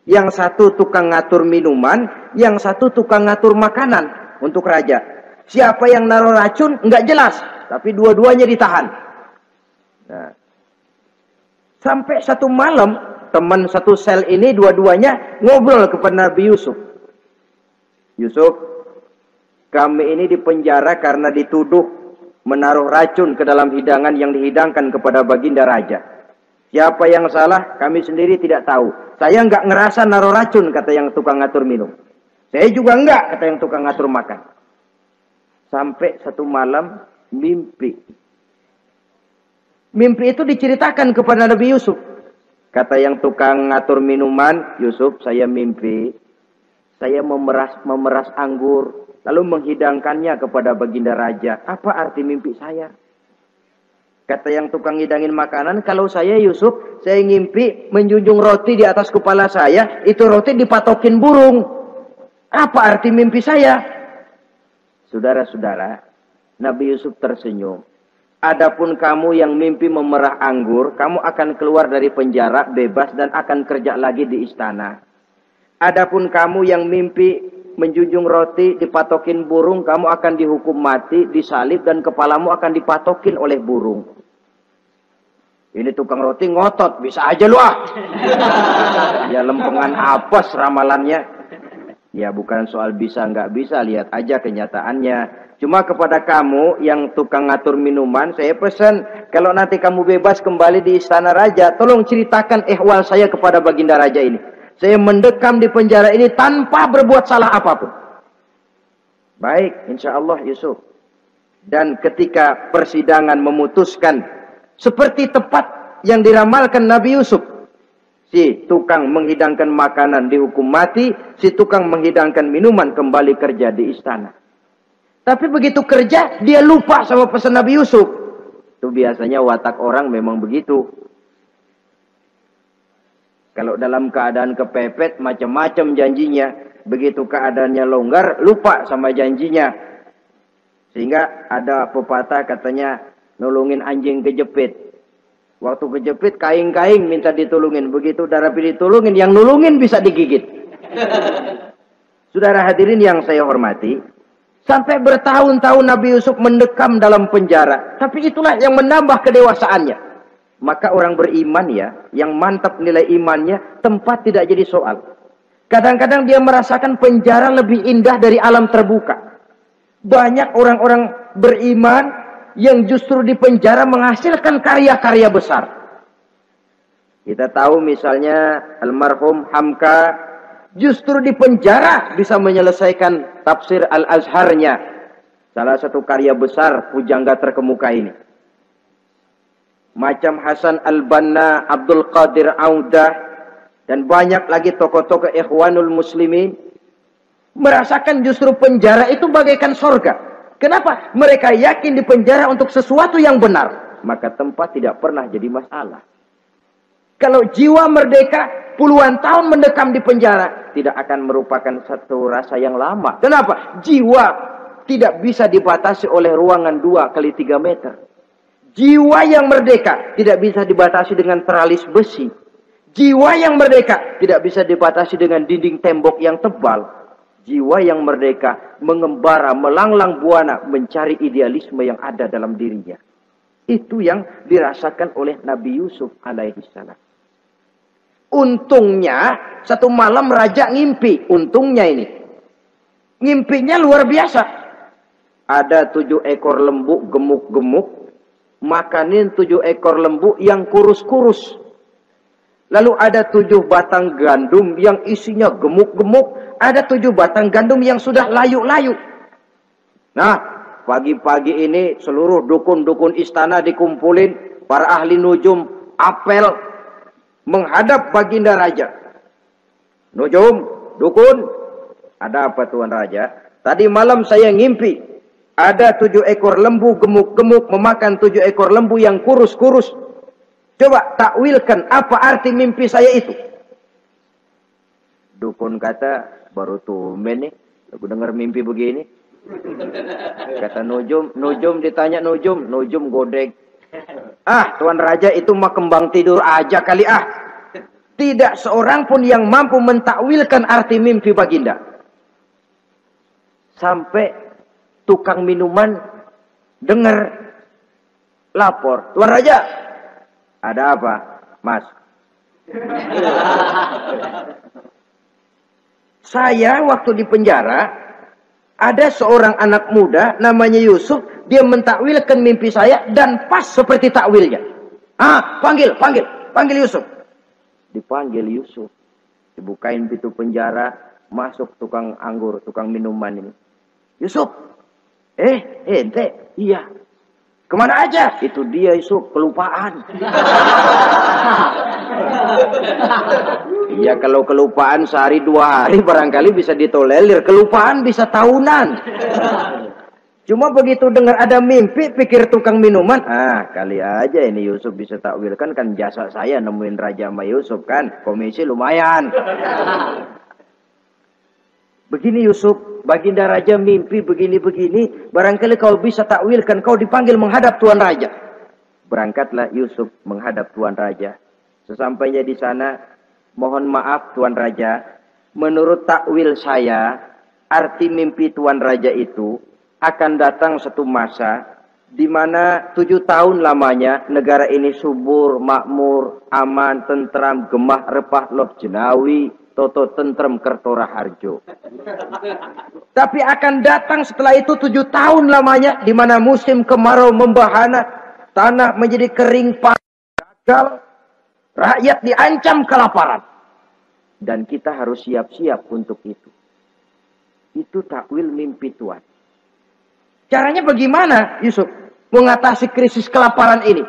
Yang satu tukang ngatur minuman, yang satu tukang ngatur makanan untuk raja. Siapa yang naruh racun enggak jelas, tapi dua-duanya ditahan. Nah, sampai satu malam, teman satu sel ini dua-duanya ngobrol kepada Nabi Yusuf. Yusuf, kami ini dipenjara karena dituduh menaruh racun ke dalam hidangan yang dihidangkan kepada baginda raja. Siapa yang salah, kami sendiri tidak tahu. Saya enggak ngerasa naruh racun, kata yang tukang ngatur minum. Saya juga enggak, kata yang tukang ngatur makan. Sampai satu malam, mimpi. Mimpi itu diceritakan kepada Nabi Yusuf. Kata yang tukang ngatur minuman, Yusuf, saya mimpi. Saya memeras anggur, lalu menghidangkannya kepada baginda raja. Apa arti mimpi saya? Kata yang tukang hidangin makanan, kalau saya Yusuf, saya ngimpi menjunjung roti di atas kepala saya, itu roti dipatokin burung. Apa arti mimpi saya? Saudara-saudara, Nabi Yusuf tersenyum. Adapun kamu yang mimpi memerah anggur, kamu akan keluar dari penjara bebas dan akan kerja lagi di istana. Adapun kamu yang mimpi menjunjung roti dipatokin burung, kamu akan dihukum mati, disalib dan kepalamu akan dipatokin oleh burung. Ini tukang roti ngotot, bisa aja lu ah. Ya lempengan apes ramalannya. Ya bukan soal bisa nggak bisa, lihat aja kenyataannya. Cuma kepada kamu yang tukang ngatur minuman, saya pesan, kalau nanti kamu bebas kembali di istana raja, tolong ceritakan ihwal saya kepada baginda raja ini. Saya mendekam di penjara ini tanpa berbuat salah apapun. Baik, insya Allah Yusuf. Dan ketika persidangan memutuskan, seperti tepat yang diramalkan Nabi Yusuf. Si tukang menghidangkan makanan dihukum mati, si tukang menghidangkan minuman kembali kerja di istana. Tapi begitu kerja, dia lupa sama pesan Nabi Yusuf. Itu biasanya watak orang memang begitu. Kalau dalam keadaan kepepet, macam-macam janjinya. Begitu keadaannya longgar, lupa sama janjinya. Sehingga ada pepatah katanya, nolongin anjing kejepit. Waktu kejepit, kaing-kaing minta ditulungin. Begitu udah rapi ditulungin, yang nulungin bisa digigit. Saudara hadirin yang saya hormati, sampai bertahun-tahun Nabi Yusuf mendekam dalam penjara. Tapi itulah yang menambah kedewasaannya. Maka orang beriman ya, yang mantap nilai imannya, tempat tidak jadi soal. Kadang-kadang dia merasakan penjara lebih indah dari alam terbuka. Banyak orang-orang beriman yang justru di penjara menghasilkan karya-karya besar. Kita tahu misalnya almarhum Hamka, justru di penjara bisa menyelesaikan tafsir Al-Azharnya. Salah satu karya besar pujangga terkemuka ini. Macam Hasan Al-Banna, Abdul Qadir Audah, dan banyak lagi tokoh-tokoh Ikhwanul Muslimin. Merasakan justru penjara itu bagaikan sorga. Kenapa? Mereka yakin di penjara untuk sesuatu yang benar. Maka tempat tidak pernah jadi masalah. Kalau jiwa merdeka, puluhan tahun mendekam di penjara, tidak akan merupakan satu rasa yang lama. Kenapa? Jiwa tidak bisa dibatasi oleh ruangan 2 kali 3 meter. Jiwa yang merdeka tidak bisa dibatasi dengan teralis besi. Jiwa yang merdeka tidak bisa dibatasi dengan dinding tembok yang tebal. Jiwa yang merdeka mengembara, melanglang buana, mencari idealisme yang ada dalam dirinya. Itu yang dirasakan oleh Nabi Yusuf alaihissalam. Untungnya satu malam raja ngimpi. Untungnya ini. Ngimpinya luar biasa. Ada 7 ekor lembu gemuk-gemuk. Makanin 7 ekor lembu yang kurus-kurus. Lalu ada 7 batang gandum yang isinya gemuk-gemuk. Ada 7 batang gandum yang sudah layu-layu. Nah, pagi-pagi ini seluruh dukun-dukun istana dikumpulin. Para ahli nujum apel menghadap baginda raja. Nujum, dukun, ada apa Tuan Raja? Tadi malam saya ngimpi. Ada 7 ekor lembu gemuk-gemuk memakan 7 ekor lembu yang kurus-kurus. Coba takwilkan apa arti mimpi saya itu. Dukun kata, baru tumben nih. Aku dengar mimpi begini. Kata Nujum ditanya Nujum godek. Ah, Tuan Raja itu mah kembang tidur aja kali ah. Tidak seorang pun yang mampu mentakwilkan arti mimpi baginda. Sampai tukang minuman dengar lapor. Tuan Raja, ada apa, Mas? Saya waktu di penjara, ada seorang anak muda namanya Yusuf. Dia mentakwilkan mimpi saya dan pas seperti takwilnya. Ah, panggil Yusuf. Dipanggil Yusuf. Dibukain pintu penjara, masuk tukang anggur, tukang minuman ini. Yusuf, ente, iya. Kemana aja? Itu dia Yusuf, kelupaan. Iya, kalau kelupaan sehari 2 hari barangkali bisa ditolerir. Kelupaan bisa tahunan. Cuma begitu dengar ada mimpi, pikir tukang minuman. Ah, kali aja ini Yusuf bisa takwilkan, kan jasa saya nemuin Raja sama Yusuf kan. Komisi lumayan. Begini Yusuf, baginda Raja mimpi begini-begini. Barangkali kau bisa takwilkan, kau dipanggil menghadap Tuan Raja. Berangkatlah Yusuf menghadap Tuan Raja. Sesampainya di sana, mohon maaf Tuan Raja. Menurut takwil saya, arti mimpi Tuan Raja itu akan datang satu masa di mana 7 tahun lamanya negara ini subur, makmur, aman, tentram, gemah, repah, loh jenawi, toto tentrem kertora harjo. Tapi akan datang setelah itu 7 tahun lamanya di mana musim kemarau membahana, tanah menjadi kering gagal, rakyat diancam kelaparan. Dan kita harus siap-siap untuk itu. Itu takwil mimpi Tuhan. Caranya bagaimana Yusuf mengatasi krisis kelaparan ini?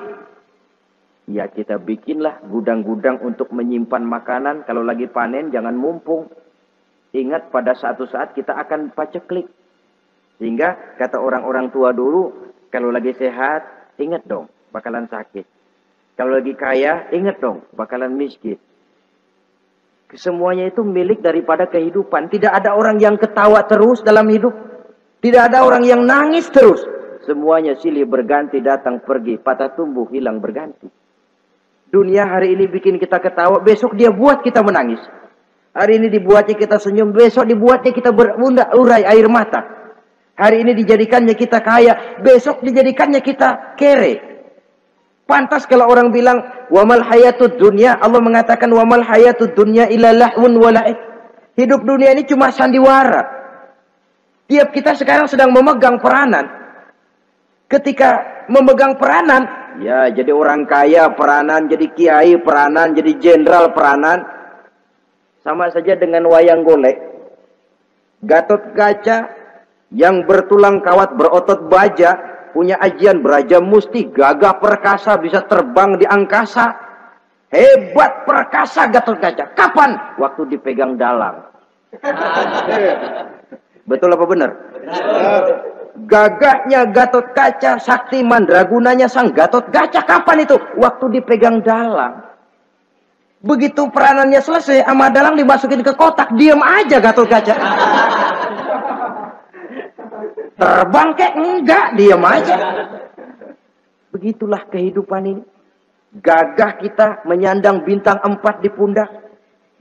Ya kita bikinlah gudang-gudang untuk menyimpan makanan. Kalau lagi panen jangan mumpung. Ingat pada suatu saat kita akan paceklik. Sehingga kata orang-orang tua dulu, kalau lagi sehat ingat dong bakalan sakit. Kalau lagi kaya ingat dong bakalan miskin. Semuanya itu milik daripada kehidupan. Tidak ada orang yang ketawa terus dalam hidup. Tidak ada orang yang nangis terus. Semuanya silih berganti, datang pergi, patah tumbuh, hilang berganti. Dunia hari ini bikin kita ketawa, besok dia buat kita menangis. Hari ini dibuatnya kita senyum, besok dibuatnya kita berurai air mata. Hari ini dijadikannya kita kaya, besok dijadikannya kita kere. Pantas kalau orang bilang, wamal hayatud dunya, Allah mengatakan wamal hayatud dunya illa lahun wala'ib. Hidup dunia ini cuma sandiwara. Tiap kita sekarang sedang memegang peranan. Ketika memegang peranan, ya jadi orang kaya peranan, jadi kiai peranan, jadi jenderal peranan. Sama saja dengan wayang golek. Gatot Kaca yang bertulang kawat berotot baja, punya ajian beraja musti, gagah perkasa, bisa terbang di angkasa. Hebat perkasa Gatot Kaca. Kapan? Waktu dipegang dalang. Betul apa benar? Gagahnya Gatot Kaca, sakti mandragunanya sang Gatot Kaca. Kapan itu? Waktu dipegang dalang. Begitu peranannya selesai, sama dalang dimasukin ke kotak, diam aja Gatot Kaca. Terbang kek? Enggak, diam aja. Begitulah kehidupan ini. Gagah kita menyandang bintang 4 di pundak.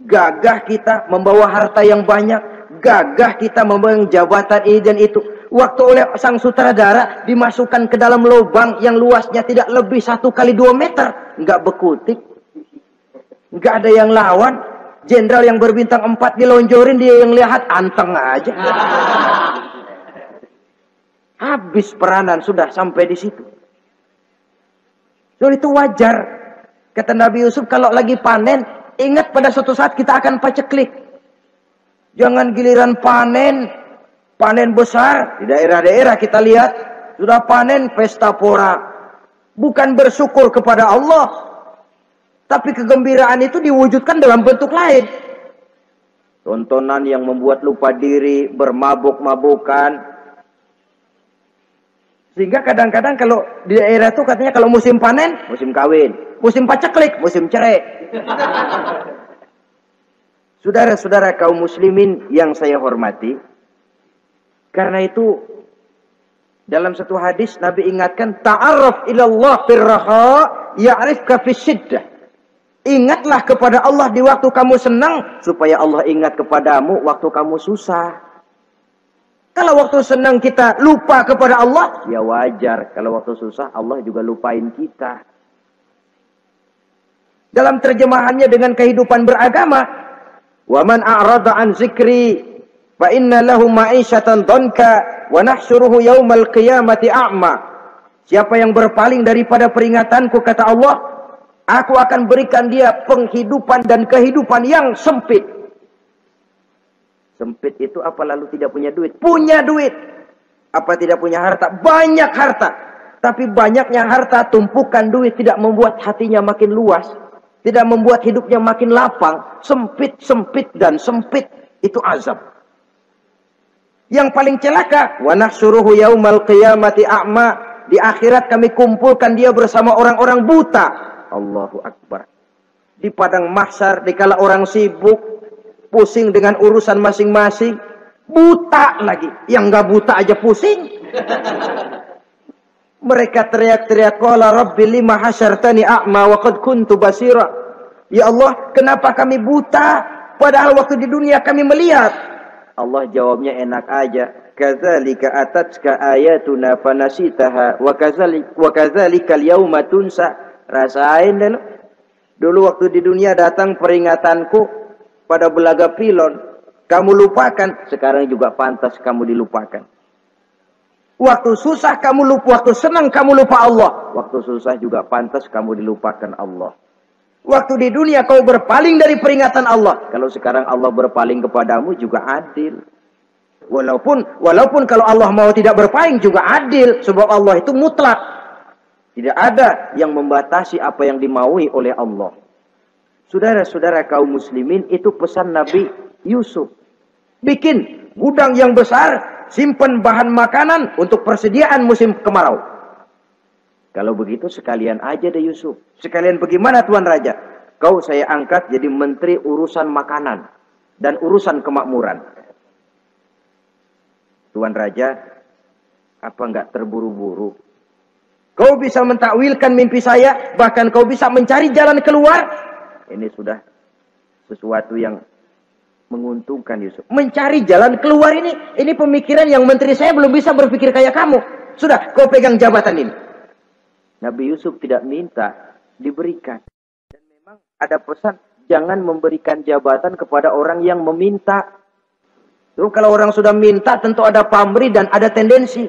Gagah kita membawa harta yang banyak. Gagah kita membawa jabatan ini dan itu. Waktu oleh sang sutradara dimasukkan ke dalam lubang yang luasnya tidak lebih 1 kali 2 meter. Nggak bekutik. Nggak ada yang lawan. Jenderal yang berbintang 4 dilonjorin, dia yang lihat anteng aja. Habis peranan sudah sampai di situ. So, itu wajar. Kata Nabi Yusuf, kalau lagi panen, ingat pada suatu saat kita akan paceklik. Jangan giliran panen besar. Di daerah-daerah kita lihat, sudah panen pesta pora. Bukan bersyukur kepada Allah. Tapi kegembiraan itu diwujudkan dalam bentuk lain. Tontonan yang membuat lupa diri, bermabuk-mabukan. Sehingga kadang-kadang kalau di daerah itu katanya kalau musim panen, musim kawin. Musim paceklik, musim cerai. Saudara-saudara kaum muslimin yang saya hormati. Karena itu, dalam satu hadis Nabi ingatkan, ta'arraf ilallah firraha ya'rifka fisyiddah. Ingatlah kepada Allah di waktu kamu senang, supaya Allah ingat kepadamu waktu kamu susah. Kalau waktu senang kita lupa kepada Allah, ya wajar. Kalau waktu susah, Allah juga lupain kita. Dalam terjemahannya dengan kehidupan beragama, wa man a'rada an zikri fa inna lahu ma'isyatan dhanka wa nahsyuruhu yaumal qiyamati a'ma. Siapa yang berpaling daripada peringatanku, kata Allah, aku akan berikan dia penghidupan dan kehidupan yang sempit. Sempit itu apa lalu tidak punya duit? Punya duit. Apa tidak punya harta? Banyak harta. Tapi banyaknya harta, tumpukan duit tidak membuat hatinya makin luas. Tidak membuat hidupnya makin lapang. Sempit, sempit, dan sempit. Itu azab. Yang paling celaka, wa nahsyuruhu yaumal qiyamati a'ma. Di akhirat kami kumpulkan dia bersama orang-orang buta. Allahu Akbar. Di padang mahsyar, dikala orang sibuk, pusing dengan urusan masing-masing, buta lagi. Yang nggak buta aja pusing. Mereka teriak-teriak, qala rabbi lima hasyartani a'ma wa qad kuntu basira. Ya Allah, kenapa kami buta padahal waktu di dunia kami melihat? Allah jawabnya enak aja. Kadzalika atatka ayatuna fanasitaha wa kadzalika al-yauma tunsa. Rasain dulu. Dulu waktu di dunia datang peringatanku pada belaga pilon, kamu lupakan, sekarang juga pantas kamu dilupakan. Waktu susah kamu lupa, waktu senang kamu lupa Allah. Waktu susah juga pantas kamu dilupakan Allah. Waktu di dunia kau berpaling dari peringatan Allah. Kalau sekarang Allah berpaling kepadamu juga adil. Walaupun kalau Allah mau tidak berpaling juga adil. Sebab Allah itu mutlak. Tidak ada yang membatasi apa yang dimaui oleh Allah. Saudara-saudara kaum muslimin, itu pesan Nabi Yusuf. Bikin gudang yang besar, simpan bahan makanan untuk persediaan musim kemarau. Kalau begitu sekalian aja deh Yusuf. Sekalian bagaimana Tuan Raja? Kau saya angkat jadi menteri urusan makanan dan urusan kemakmuran. Tuan Raja, apa enggak terburu-buru? Kau bisa mentakwilkan mimpi saya, bahkan kau bisa mencari jalan keluar. Ini sudah sesuatu yang menguntungkan Yusuf. Mencari jalan keluar ini pemikiran yang menteri saya belum bisa berpikir kayak kamu. Sudah, kau pegang jabatan ini. Nabi Yusuf tidak minta, diberikan. Dan memang ada pesan, jangan memberikan jabatan kepada orang yang meminta. Terus kalau orang sudah minta, tentu ada pamrih dan ada tendensi.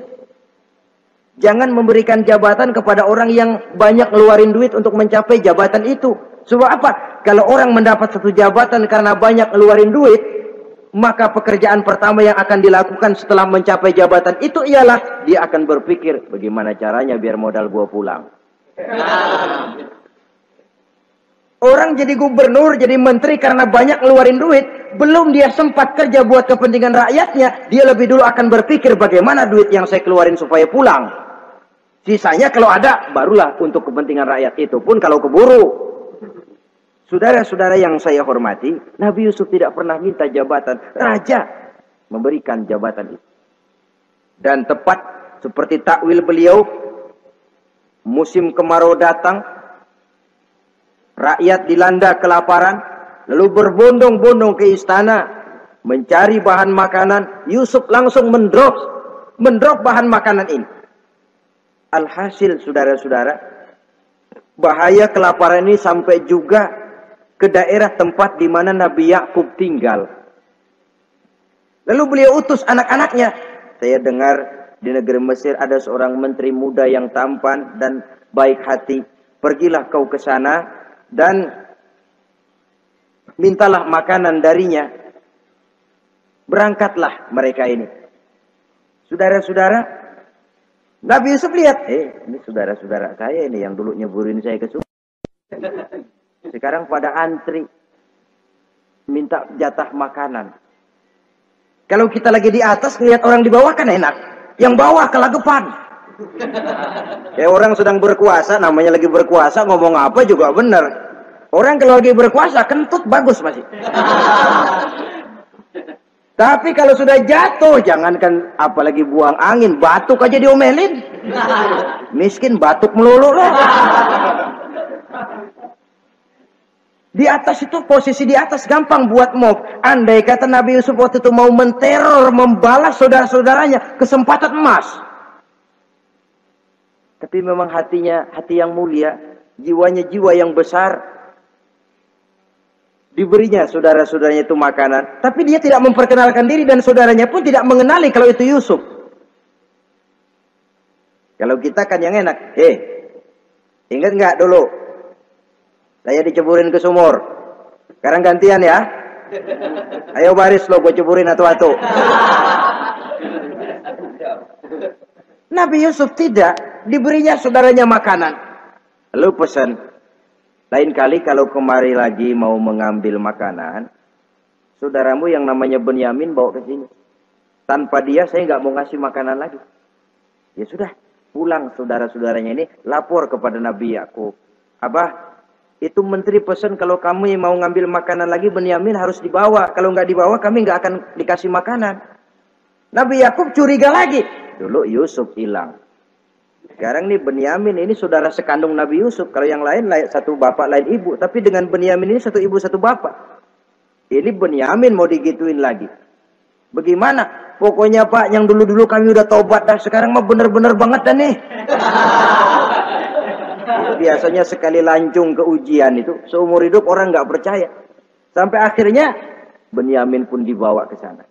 Jangan memberikan jabatan kepada orang yang banyak ngeluarin duit untuk mencapai jabatan itu. Sebab apa? Kalau orang mendapat satu jabatan karena banyak ngeluarin duit, maka pekerjaan pertama yang akan dilakukan setelah mencapai jabatan itu ialah dia akan berpikir bagaimana caranya biar modal gua pulang. Orang jadi gubernur, jadi menteri karena banyak ngeluarin duit, belum dia sempat kerja buat kepentingan rakyatnya, dia lebih dulu akan berpikir bagaimana duit yang saya keluarin supaya pulang. Sisanya kalau ada, barulah untuk kepentingan rakyat, itu pun kalau keburu. Saudara-saudara yang saya hormati, Nabi Yusuf tidak pernah minta jabatan. Raja memberikan jabatan itu. Dan tepat seperti takwil beliau, musim kemarau datang, rakyat dilanda kelaparan, lalu berbondong-bondong ke istana mencari bahan makanan. Yusuf langsung mendrop bahan makanan ini. Alhasil saudara-saudara, bahaya kelaparan ini sampai juga ke daerah tempat di mana Nabi Yakub tinggal. Lalu beliau utus anak-anaknya. Saya dengar di negeri Mesir ada seorang menteri muda yang tampan dan baik hati. Pergilah kau ke sana dan mintalah makanan darinya. Berangkatlah mereka ini. Saudara-saudara, Nabi Yusuf lihat, ini saudara-saudara saya ini yang dulu nyeburin saya ke sungai. Sekarang pada antri minta jatah makanan. Kalau kita lagi di atas ngelihat orang di bawah kan enak. Yang bawah kelagapan. Orang sedang berkuasa, namanya lagi berkuasa, ngomong apa juga benar. Orang kalau lagi berkuasa kentut bagus masih. Tapi kalau sudah jatuh, jangankan apalagi buang angin, batuk aja diomelin. Miskin batuk melulu lah. Di atas itu, posisi di atas gampang buat mob. Andai kata Nabi Yusuf waktu itu mau menteror, membalas saudara-saudaranya, kesempatan emas. Tapi memang hatinya, hati yang mulia, jiwanya jiwa yang besar. Diberinya saudara-saudaranya itu makanan. Tapi dia tidak memperkenalkan diri dan saudaranya pun tidak mengenali kalau itu Yusuf. Kalau kita kan yang enak. Ingat nggak dulu? Saya diceburin ke sumur. Sekarang gantian ya. Ayo baris lo, gue ceburin atu-atu. Nabi Yusuf tidak. Diberinya saudaranya makanan. Lalu pesan. Lain kali kalau kemari lagi mau mengambil makanan, saudaramu yang namanya Benyamin bawa ke sini. Tanpa dia saya nggak mau ngasih makanan lagi. Ya sudah, pulang saudara-saudaranya ini lapor kepada Nabi Yakub. Abah, itu menteri pesan kalau kamu mau ngambil makanan lagi Benyamin harus dibawa. Kalau nggak dibawa kami nggak akan dikasih makanan. Nabi Yakub curiga lagi. Dulu Yusuf hilang. Sekarang nih Benyamin ini saudara sekandung Nabi Yusuf. Kalau yang lain satu bapak lain ibu. Tapi dengan Benyamin ini satu ibu satu bapak. Ini Benyamin mau digituin lagi. Bagaimana? Pokoknya Pak, yang dulu-dulu kami udah tobat dah. Sekarang mah bener-bener banget dah nih. Biasanya sekali lancung ke ujian itu, seumur hidup orang nggak percaya. Sampai akhirnya Benyamin pun dibawa ke sana.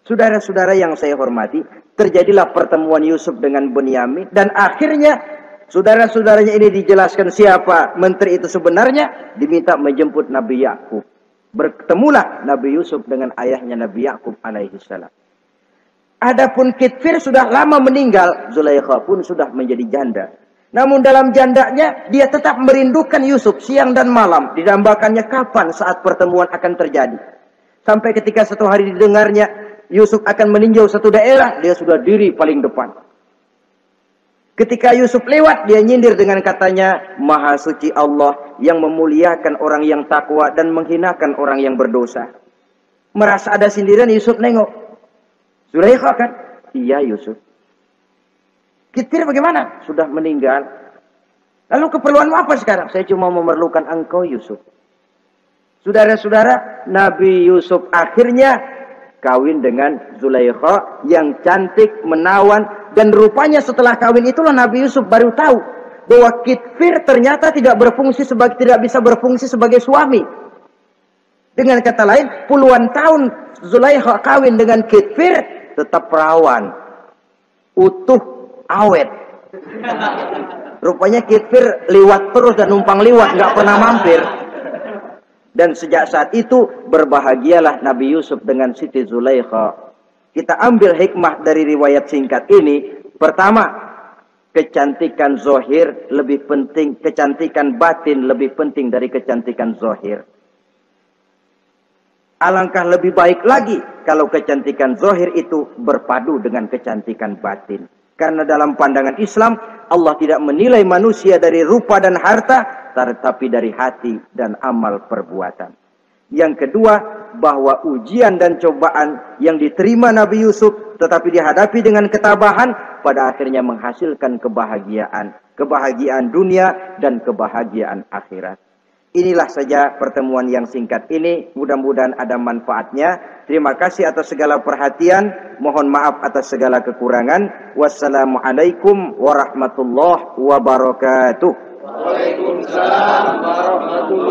Saudara-saudara yang saya hormati, terjadilah pertemuan Yusuf dengan Benyamin. Dan akhirnya saudara-saudaranya ini dijelaskan siapa menteri itu sebenarnya. Diminta menjemput Nabi Yakub. Bertemulah Nabi Yusuf dengan ayahnya Nabi Yakub alaihissalam. Adapun Kitfir sudah lama meninggal. Zulaikha pun sudah menjadi janda. Namun dalam jandanya dia tetap merindukan Yusuf siang dan malam. Didambakannya kapan saat pertemuan akan terjadi. Sampai ketika satu hari didengarnya Yusuf akan meninjau satu daerah, dia sudah diri paling depan. Ketika Yusuf lewat, dia nyindir dengan katanya, Maha suci Allah yang memuliakan orang yang takwa dan menghinakan orang yang berdosa. Merasa ada sindiran, Yusuf nengok. Zulaikha kan? Iya Yusuf. Kitfir bagaimana? Sudah meninggal. Lalu keperluanmu apa sekarang? Saya cuma memerlukan engkau Yusuf. Saudara-saudara, Nabi Yusuf akhirnya kawin dengan Zulaikha yang cantik, menawan. Dan rupanya setelah kawin itulah Nabi Yusuf baru tahu bahwa Kitfir ternyata tidak bisa berfungsi sebagai suami. Dengan kata lain, puluhan tahun Zulaikha kawin dengan Kitfir tetap perawan, utuh, awet. Rupanya Kitfir liwat terus dan numpang liwat, nggak pernah mampir. Dan sejak saat itu berbahagialah Nabi Yusuf dengan Siti Zulaikha. Kita ambil hikmah dari riwayat singkat ini. Pertama, kecantikan zohir lebih penting, kecantikan batin lebih penting dari kecantikan zohir. Alangkah lebih baik lagi kalau kecantikan zohir itu berpadu dengan kecantikan batin. Karena dalam pandangan Islam, Allah tidak menilai manusia dari rupa dan harta, tetapi dari hati dan amal perbuatan. Yang kedua, bahwa ujian dan cobaan yang diterima Nabi Yusuf tetapi dihadapi dengan ketabahan, pada akhirnya menghasilkan kebahagiaan dunia dan kebahagiaan akhirat. Inilah saja pertemuan yang singkat ini, mudah-mudahan ada manfaatnya. Terima kasih atas segala perhatian, mohon maaf atas segala kekurangan. Wassalamualaikum warahmatullahi wabarakatuh. Waalaikumsalam warahmatullahi